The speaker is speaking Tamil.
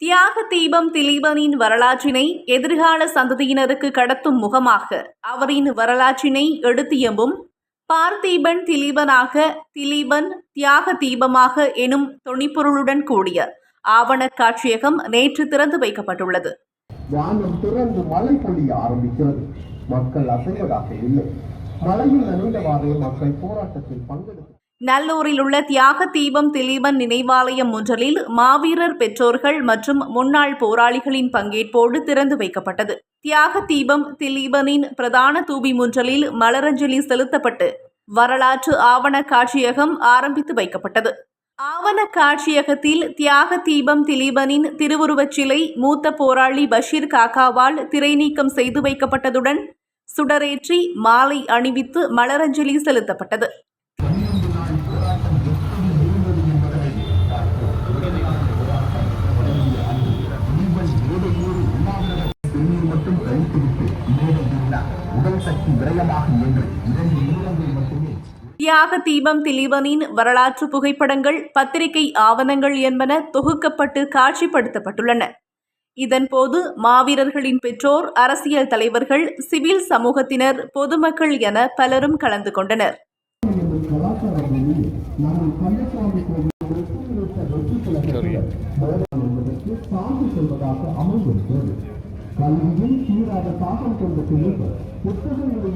தியாக தீபம் திலீபனின் வரலாற்றினை எதிர்கால சந்ததியினருக்கு கடத்தும் முகமாக அவரின் வரலாற்றினை எடுத்தியம்பும் பார்த்தீபன் திலீபனாக திலீபன் தியாக தீபமாக எனும் தொனிப்பொருளுடன் கூடிய ஆவணக் காட்சியகம் நேற்று திறந்து வைக்கப்பட்டுள்ளது. வானம் திறந்து மழை பொழிய ஆரம்பிக்கிறது. மக்கள் அசைவதாக இல்லை. மழையில் நனைந்தவாறே மக்கள் போராட்டத்தில் பங்கெடுத்து நல்லூரில் உள்ள தியாக தீபம் திலீபன் நினைவாலயம் ஒன்றில் மாவீரர் பெற்றோர்கள் மற்றும் முன்னாள் போராளிகளின் பங்கேற்போடு திறந்து வைக்கப்பட்டது. தியாக தீபம் திலீபனின் பிரதான தூபி முன்றலில் மலரஞ்சலி செலுத்தப்பட்டு வரலாற்று ஆவண காட்சியகம் ஆரம்பித்து வைக்கப்பட்டது. ஆவண காட்சியகத்தில் தியாக தீபம் திலீபனின் திருவுருவச் சிலை மூத்த போராளி பஷீர் காக்காவால் திரைநீக்கம் செய்து வைக்கப்பட்டதுடன் சுடரேற்றி மாலை அணிவித்து மலரஞ்சலி செலுத்தப்பட்டது. தியாக தீபம் திலீபனின் வரலாற்று புகைப்படங்கள், பத்திரிகை ஆவணங்கள் என்பன தொகுக்கப்பட்டு காட்சிப்படுத்தப்பட்டுள்ளன. இதன்போது மாவீரர்களின் பெற்றோர், அரசியல் தலைவர்கள், சிவில் சமூகத்தினர், பொதுமக்கள் என பலரும் கலந்து கொண்டனர். கல்வியில் தீராத தாகம் கொண்ட புத்தகங்களை